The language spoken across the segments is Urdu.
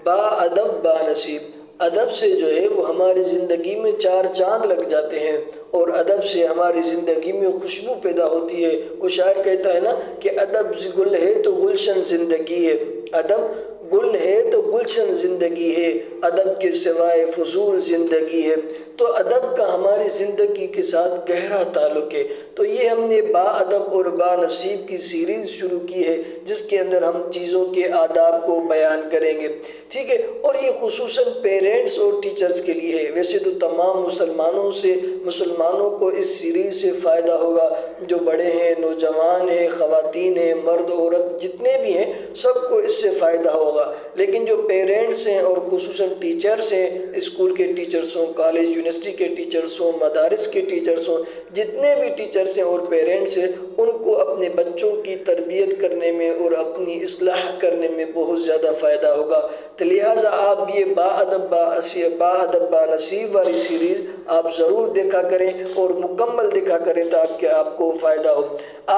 با ادب با نصیب، ادب سے جو ہے وہ ہماری زندگی میں چار چاند لگ جاتے ہیں، اور ادب سے ہماری زندگی میں خوشبو پیدا ہوتی ہے۔ وہ شاعر کہتا ہے نا کہ ادب گل ہے تو گلشن زندگی ہے، ادب گل ہے تو گلشن زندگی ہے، ادب کے سوائے فضول زندگی ہے۔ تو ادب کا ہماری زندگی کے ساتھ گہرا تعلق ہے۔ تو یہ ہم نے با ادب اور با نصیب کی سیریز شروع کی ہے، جس کے اندر ہم چیزوں کے آداب کو بیان کریں گے، ٹھیک ہے؟ اور یہ خصوصاً پیرنٹس اور ٹیچرز کے لیے ہے۔ ویسے تو تمام مسلمانوں کو اس سیریز سے فائدہ ہوگا، جو بڑے ہیں، نوجوان ہیں، خواتین ہیں، مرد عورت جتنے بھی ہیں، سب کو اس سے فائدہ ہوگا۔ لیکن جو پیرنٹس ہیں اور خصوصاً ٹیچرز ہیں، اسکول کے ٹیچرز ہوں، کالج یونیورسٹی کے ٹیچرز ہوں، مدارس کے ٹیچرز ہوں، جتنے بھی ٹیچرز ہیں اور پیرنٹس ہیں، ان کو اپنے بچوں کی تربیت کرنے میں اور اپنی اصلاح کرنے میں بہت زیادہ فائدہ ہوگا۔ تو لہٰذا آپ یہ با ادب با نصیب والی سیریز آپ ضرور دیکھا کریں اور مکمل دیکھا کریں تاکہ آپ کو فائدہ ہو۔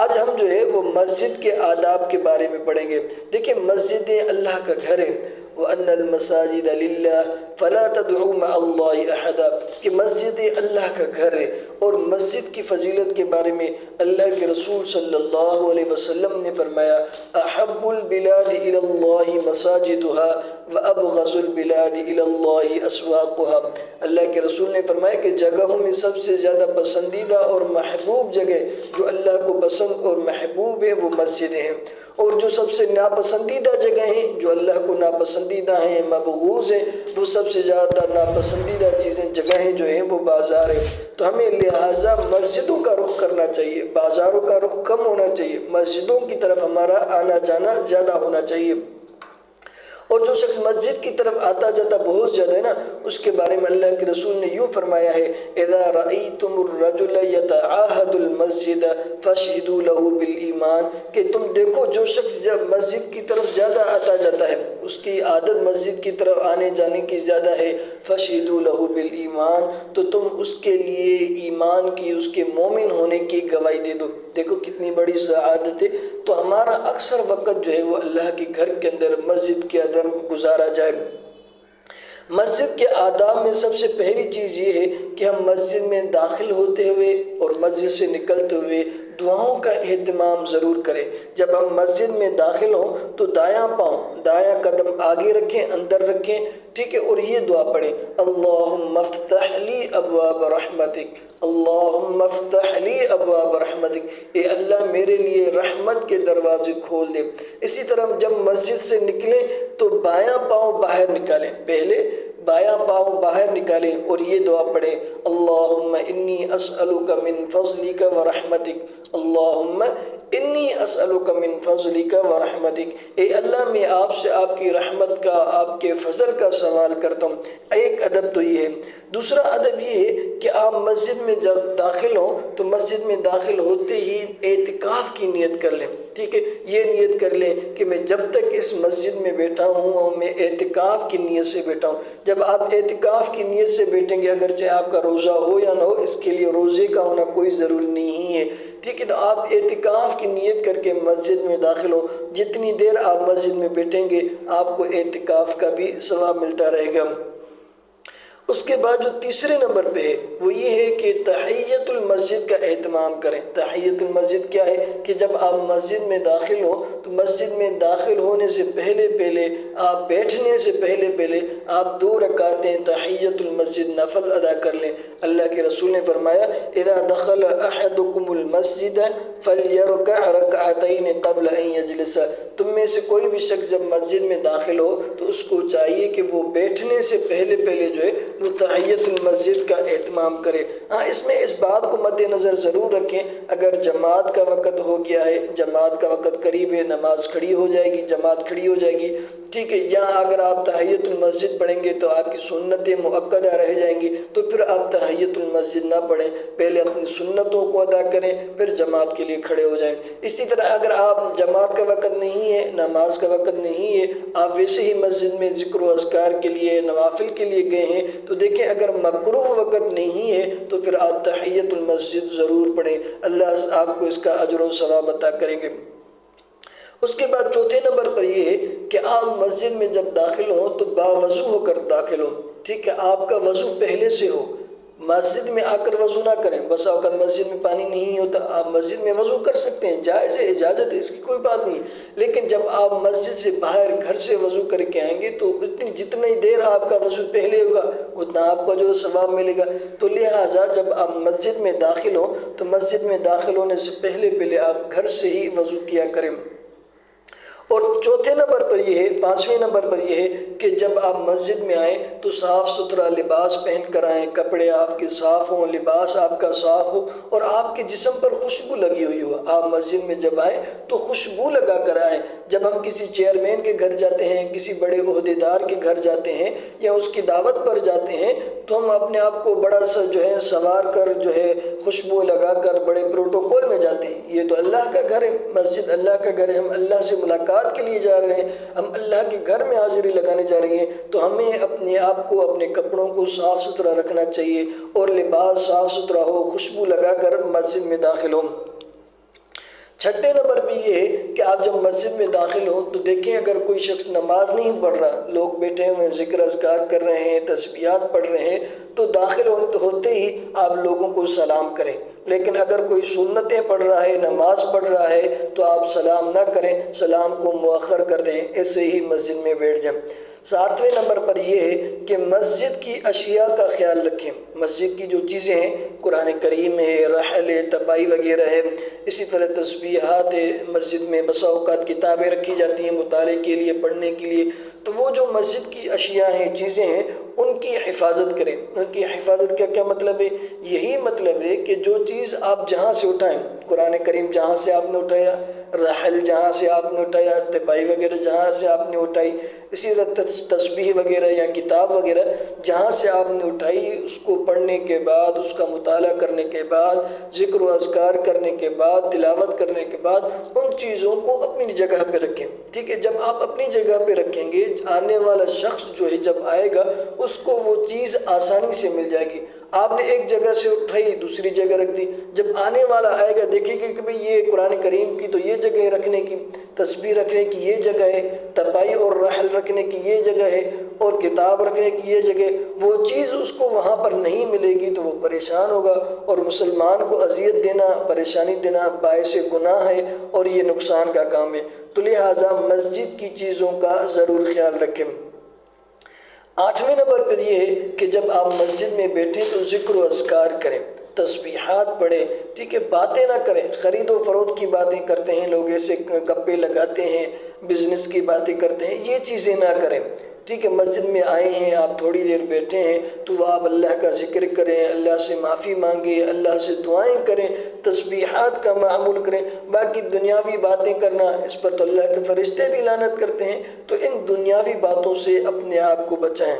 آج ہم جو ہے وہ مسجد کے آداب کے بارے میں پڑھیں گے۔ دیکھیں، مسجدیں اللہ کا گھر ہے، وَأَنَّ الْمَسَاجِدَ لِلَّهِ فَلَا تَدْعُوا مَعَ اللَّهِ أَحَدًا، کہ مسجد اللہ کا گھر ہے۔ اور مسجد کی فضیلت کے بارے میں اللہ کے رسول صلی اللہ علیہ وسلم نے فرمایا، احب البلاد الى اللہ مساجدها وابغض البلاد الى اللہ اسواقها۔ اللہ کے رسول نے فرمایا کہ جگہوں میں سب سے زیادہ پسندیدہ اور محبوب جگہ جو اللہ کو پسند اور محبوب ہے وہ مسجدیں ہیں، اور جو سب سے ناپسندیدہ جگہ ہیں جو اللہ کو ناپسندیدہ ہیں، مبغوض ہیں، وہ سب سے زیادہ ناپسندیدہ جگہیں جو ہیں وہ بازار ہیں۔ تو ہمیں لہٰذا مسجدوں کا رخ کرنا چاہیے، بازاروں کا رخ کم ہونا چاہیے، مسجدوں کی طرف ہمارا آنا جانا زیادہ ہونا چاہیے۔ اور جو شخص مسجد کی طرف آتا جاتا بہت زیادہ ہے نا، اس کے بارے میں اللہ کے رسول نے یوں فرمایا ہے، اذا رأیتم الرجل یتعاہد المسجد فاشہدوا له بالایمان، کہ تم دیکھو جو شخص جب مسجد کی طرف زیادہ آتا جاتا ہے، اس کی عادت مسجد کی طرف آنے جانے کی زیادہ ہے، فاشہدوا له بالایمان، تو تم اس کے لیے ایمان کی، اس کے مومن ہونے کی گواہی دے دو۔ دیکھو کتنی بڑی سعادت ہے۔ تو ہمارا اکثر وقت جو ہے وہ اللہ کے گھر کے اندر، مسجد کے اندر گزارا جائے۔ مسجد کے آداب میں سب سے پہلی چیز یہ ہے کہ ہم مسجد میں داخل ہوتے ہوئے اور مسجد سے نکلتے ہوئے دعاؤں کا اہتمام ضرور کریں۔ جب ہم مسجد میں داخل ہوں تو دایاں قدم آگے رکھیں، اندر رکھیں، ٹھیک ہے، اور یہ دعا پڑھیں، اللہم افتح لی ابواب رحمتک، اللہم افتح لی ابواب رحمتک، اے اللہ میرے لیے رحمت کے دروازے کھول دے۔ اسی طرح جب مسجد سے نکلیں تو بایاں پاؤں باہر نکالیں، پہلے بایاں پاؤں باہر نکالیں اور یہ دعا پڑھیں، اللہم انی اسألک من فضلک ورحمتک، اللہم انی اسألک من فضلک ورحمتک، اے اللہ میں آپ سے آپ کی رحمت کا، آپ کے فضل کا سوال کرتا ہوں۔ ایک ادب تو یہ ہے۔ دوسرا ادب یہ ہے کہ آپ مسجد میں جب داخل ہوں تو مسجد میں داخل ہوتے ہی اعتکاف کی نیت کر لیں، ٹھیک ہے، یہ نیت کر لیں کہ میں جب تک اس مسجد میں بیٹھا ہوں میں اعتکاف کی نیت سے بیٹھا ہوں۔ جب آپ اعتکاف کی نیت سے بیٹھیں گے، اگرچہ آپ کا روزہ ہو یا نہ ہو، اس کے لیے روزے کا ہونا کوئی ضروری نہیں ہے، ٹھیک ہے، تو آپ اعتکاف کی نیت کر کے مسجد میں داخل ہو، جتنی دیر آپ مسجد میں بیٹھیں گے آپ کو اعتکاف کا بھی ثواب ملتا رہے گا۔ اس کے بعد جو تیسرے نمبر پہ ہے وہ یہ ہے کہ تحیت المسجد کا اہتمام کریں۔ تحیت المسجد کیا ہے کہ جب آپ مسجد میں داخل ہوں تو مسجد میں داخل ہونے سے پہلے آپ بیٹھنے سے پہلے آپ 2 رکعتیں تحیت المسجد نفل ادا کر لیں۔ اللہ کے رسول نے فرمایا، اذا دخل احدکم المسجد فلیرکع رکعتین قبل ان یجلس، تم میں سے کوئی بھی شخص جب مسجد میں داخل ہو تو اس کو چاہیے کہ وہ بیٹھنے سے پہلے جو ہے وہ تحیت المسجد کا اہتمام کرے۔ ہاں، اس میں اس بات کو مد نظر ضرور رکھیں، اگر جماعت کا وقت ہو گیا ہے، جماعت کا وقت قریب ہے، نماز کھڑی ہو جائے گی، جماعت کھڑی ہو جائے گی، ٹھیک ہے، یا اگر آپ تحیت المسجد پڑھیں گے تو آپ کی سنتیں مؤکدہ رہ جائیں گی، تو پھر آپ تحیت المسجد نہ پڑھیں، پہلے اپنی سنتوں کو ادا کریں پھر جماعت کے لیے کھڑے ہو جائیں۔ اسی طرح اگر آپ جماعت کا وقت نہیں ہے، نماز کا وقت نہیں ہے، آپ ویسے ہی مسجد میں ذکر و اذکار کے لیے، نوافل کے لیے گئے ہیں، تو دیکھیں اگر مکروہ وقت نہیں ہے تو پھر آپ تحیت المسجد ضرور پڑھیں، اللہ آپ کو اس کا اجر و ثواب عطا کریں گے۔ اس کے بعد چوتھے نمبر پر یہ ہے کہ آپ مسجد میں جب داخل ہوں تو باوضو ہو کر داخل ہوں، ٹھیک ہے، آپ کا وضو پہلے سے ہو، مسجد میں آ کر وضو نہ کریں۔ بس اوقات مسجد میں پانی نہیں ہوتا، آپ مسجد میں وضو کر سکتے ہیں، جائز ہے، اجازت ہے، اس کی کوئی بات نہیں، لیکن جب آپ مسجد سے باہر گھر سے وضو کر کے آئیں گے تو جتنی دیر آپ کا وضو پہلے ہوگا اتنا آپ کو جو ثواب ملے گا۔ تو لہٰذا جب آپ مسجد میں داخل ہوں تو مسجد میں داخل ہونے سے پہلے آپ گھر سے ہی وضو کیا کریں۔ اور چوتھے نمبر پر یہ ہے، پانچویں نمبر پر یہ ہے کہ جب آپ مسجد میں آئیں تو صاف ستھرا لباس پہن کر آئیں، کپڑے آپ کے صاف ہوں، لباس آپ کا صاف ہو، اور آپ کے جسم پر خوشبو لگی ہوئی ہو۔ آپ مسجد میں جب آئیں تو خوشبو لگا کر آئیں۔ جب ہم کسی چیئرمین کے گھر جاتے ہیں، کسی بڑے عہدیدار کے گھر جاتے ہیں یا اس کی دعوت پر جاتے ہیں تو ہم اپنے آپ کو بڑا سا سنوار کر خوشبو لگا کر بڑے پروٹوکول میں جاتے ہیں۔ یہ تو اللہ کا گھر ہے، مسجد اللہ کا گھر ہے، ہم اللہ سے ملاقات کے لیے جا رہے ہیں، ہم اللہ کے گھر میں حاضری لگانے جا رہے ہیں، تو ہمیں اپنے آپ کو، اپنے کپڑوں کو صاف ستھرا رکھنا چاہیے اور لباس صاف ستھرا ہو، خوشبو لگا کر مسجد میں داخل ہوں۔ چھٹے نمبر پہ یہ ہے کہ آپ جب مسجد میں داخل ہوں تو دیکھیں اگر کوئی شخص نماز نہیں پڑھ رہا، لوگ بیٹھے ہوئے ذکر اذکار کر رہے ہیں، تسبیحات پڑھ رہے ہیں، تو داخل ہوتے ہی آپ لوگوں کو سلام کریں، لیکن اگر کوئی سنتیں پڑھ رہا ہے، نماز پڑھ رہا ہے تو آپ سلام نہ کریں، سلام کو مؤخر کر دیں، ایسے ہی مسجد میں بیٹھ جائیں۔ ساتویں نمبر پر یہ ہے کہ مسجد کی اشیاء کا خیال رکھیں۔ مسجد کی جو چیزیں ہیں، قرآن کریم ہے، رحل ہے، تپائی وغیرہ ہے، اسی طرح تسبیحات ہے، مسجد میں بسا اوقات کتابیں رکھی جاتی ہیں مطالعے کے لیے، پڑھنے کے لیے، تو وہ جو مسجد کی اشیاء ہیں، چیزیں ہیں، ان کی حفاظت کریں۔ ان کی حفاظت کا کیا مطلب ہے؟ یہی مطلب ہے کہ جو چیز آپ جہاں سے اٹھائیں، قرآن کریم جہاں سے آپ نے اٹھایا، رحل جہاں سے آپ نے اٹھایا، تپائی وغیرہ جہاں سے آپ نے اٹھائی، اسی طرح تسبیح وغیرہ یا کتاب وغیرہ جہاں سے آپ نے اٹھائی، اس کو پڑھنے کے بعد، اس کا مطالعہ کرنے کے بعد، ذکر و اذکار کرنے کے بعد، تلاوت کرنے کے بعد، ان چیزوں کو اپنی جگہ پہ رکھیں، ٹھیک ہے؟ جب آپ اپنی جگہ پہ رکھیں گے، آنے والا شخص جب آئے گا اس کو وہ چیز آسانی سے مل جائے گی۔ آپ نے ایک جگہ سے اٹھائی، دوسری جگہ رکھ دی، جب آنے والا آئے گا دیکھے گا کہ بھئی یہ قرآن کریم کی تو یہ جگہ ہے رکھنے کی، تسبیح رکھنے کی یہ جگہ ہے، تپائی اور رحل رکھنے کی یہ جگہ ہے، اور کتاب رکھنے کی یہ جگہ، وہ چیز اس کو وہاں پر نہیں ملے گی تو وہ پریشان ہوگا، اور مسلمان کو اذیت دینا، پریشانی دینا باعث گناہ ہے اور یہ نقصان کا کام ہے۔ تو لہٰذا مسجد کی چیزوں کا ضرور خیال رکھیں۔ آٹھویں نمبر پر یہ ہے کہ جب آپ مسجد میں بیٹھیں تو ذکر و اذکار کریں، تسبیحات پڑھیں، ٹھیک ہے؟ باتیں نہ کریں، خرید و فروخت کی باتیں کرتے ہیں لوگ، ایسے گپے لگاتے ہیں، بزنس کی باتیں کرتے ہیں، یہ چیزیں نہ کریں، ٹھیک ہے؟ مسجد میں آئے ہیں، آپ تھوڑی دیر بیٹھے ہیں تو آپ اللہ کا ذکر کریں، اللہ سے معافی مانگیں، اللہ سے دعائیں کریں، تسبیحات کا معمول کریں۔ باقی دنیاوی باتیں کرنا، اس پر تو اللہ کے فرشتے بھی لعنت کرتے ہیں، تو ان دنیاوی باتوں سے اپنے آپ کو بچائیں۔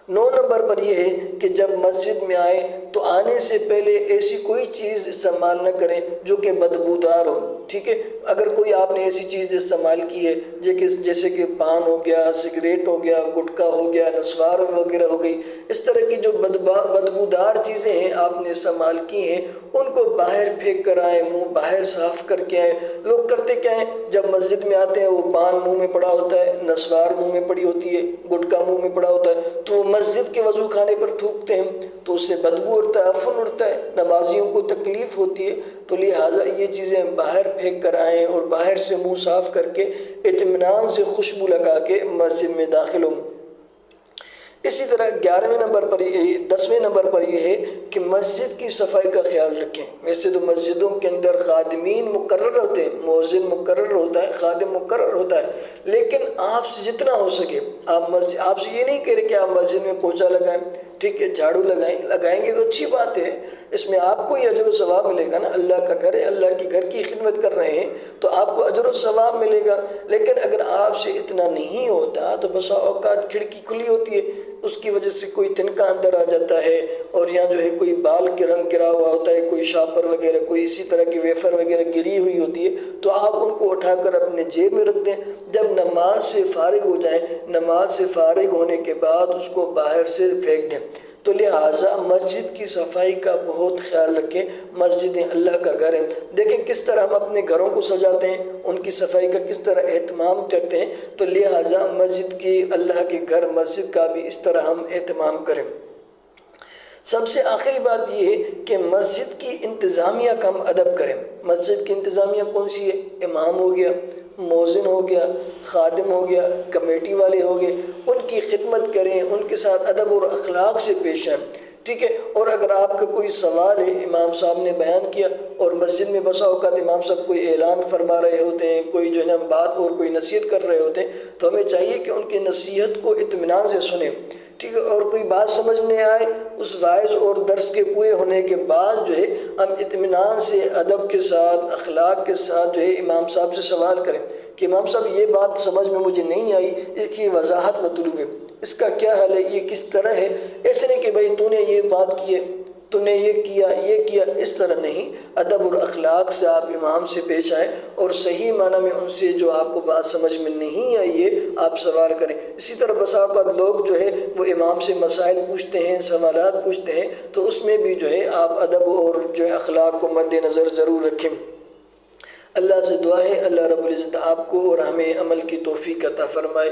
9 نمبر پر یہ ہے کہ جب مسجد میں آئیں تو آنے سے پہلے ایسی کوئی چیز استعمال نہ کریں جو کہ بدبودار ہو، ٹھیک ہے؟ اگر کوئی آپ نے ایسی چیز استعمال کی ہے جیسے کہ پان ہو گیا، سگریٹ ہو گیا، گٹکا ہو گیا، نسوار وغیرہ ہو گئی، اس طرح کی جو بدبودار چیزیں ہیں آپ نے استعمال کی ہیں، ان کو باہر پھینک کر آئیں، منہ باہر صاف کر کے آئیں۔ لوگ کرتے کیا ہیں، جب مسجد میں آتے ہیں وہ پان منہ میں پڑا ہوتا ہے، نسوار منہ میں پڑی ہوتی ہے، گٹکا منہ میں پڑا ہوتا ہے، تو وہ مسجد کے وضو خانے پر تھوکتے ہیں تو اس سے بدبو اڑتا ہے، عفن اڑتا ہے، نمازیوں کو تکلیف ہوتی ہے۔ تو لہٰذا یہ چیزیں باہر پھینک کر آئیں اور باہر سے منہ صاف کر کے اطمینان سے خوشبو لگا کے مسجد میں داخل ہوں۔ اسی طرح 10ویں نمبر پر یہ ہے کہ مسجد کی صفائی کا خیال رکھیں۔ ویسے تو مسجدوں کے اندر خادمین مقرر ہوتے ہیں، مؤذن مقرر ہوتا ہے، خادم مقرر ہوتا ہے، لیکن آپ سے جتنا ہو سکے آپ سے یہ نہیں کہہ رہے کہ آپ مسجد میں پوچھا لگائیں، ٹھیک ہے؟ جھاڑو لگائیں گے تو اچھی بات ہے، اس میں آپ کو ہی اجر و ثواب ملے گا نا، اللہ کا گھر ہے، اللہ کے گھر کی خدمت کر رہے ہیں تو آپ کو اجر و ثواب ملے گا۔ لیکن اگر آپ سے اتنا نہیں ہوتا تو بسا اوقات کھڑکی کھلی ہوتی ہے، اس کی وجہ سے کوئی تنکا اندر آ جاتا ہے، اور یہاں کوئی بال کے رنگ گرا ہوا ہوتا ہے، کوئی شاپر وغیرہ، کوئی اسی طرح کی ویفر وغیرہ گری ہوئی ہوتی ہے، تو آپ ان کو اٹھا کر اپنے جیب میں رکھ دیں۔ جب نماز سے فارغ ہو جائیں، نماز سے فارغ ہونے کے بعد اس کو باہر سے پھینک دیں۔ تو لہٰذا مسجد کی صفائی کا بہت خیال رکھیں۔ مسجدیں اللہ کا گھر ہیں، دیکھیں کس طرح ہم اپنے گھروں کو سجاتے ہیں، ان کی صفائی کا کس طرح اہتمام کرتے ہیں، تو لہٰذا مسجد کی، اللہ کے گھر مسجد کا بھی اس طرح ہم اہتمام کریں۔ سب سے آخری بات یہ ہے کہ مسجد کی انتظامیہ کا ہم ادب کریں۔ مسجد کی انتظامیہ کون سی ہے؟ امام ہو گیا، مؤذن ہو گیا، خادم ہو گیا، کمیٹی والے ہو گئے، ان کی خدمت کریں، ان کے ساتھ ادب اور اخلاق سے پیش آئیں، ٹھیک ہے۔ اور اگر آپ کا کوئی سوال ہے، امام صاحب نے بیان کیا اور مسجد میں بسا اوقات امام صاحب کوئی اعلان فرما رہے ہوتے ہیں، کوئی جو ہے نا بات اور کوئی نصیحت کر رہے ہوتے ہیں، تو ہمیں چاہیے کہ ان کی نصیحت کو اطمینان سے سنیں، ٹھیک ہے۔ اور کوئی بات سمجھ میں آئے، اس واعظ اور درس کے پورے ہونے کے بعد جو ہے ہم اطمینان سے، ادب کے ساتھ، اخلاق کے ساتھ جو ہے امام صاحب سے سوال کریں کہ امام صاحب یہ بات سمجھ میں مجھے نہیں آئی، اس کی وضاحت مطلوب ہے، اس کا کیا حل ہے، یہ کس طرح ہے۔ ایسے نہیں کہ بھائی تو نے یہ بات کی ہے، تو نے یہ کیا، اس طرح نہیں۔ ادب اور اخلاق سے آپ امام سے پیش آئیں اور صحیح معنی میں ان سے جو آپ کو بات سمجھ میں نہیں آئی ہے آپ سوال کریں۔ اسی طرح بسا اوقات لوگ جو ہے وہ امام سے مسائل پوچھتے ہیں، سوالات پوچھتے ہیں، تو اس میں بھی جو ہے آپ ادب اور جو ہے اخلاق کو مد نظر ضرور رکھیں۔ اللہ سے دعا ہے اللہ رب العزت آپ کو اور ہمیں عمل کی توفیق عطا فرمائے۔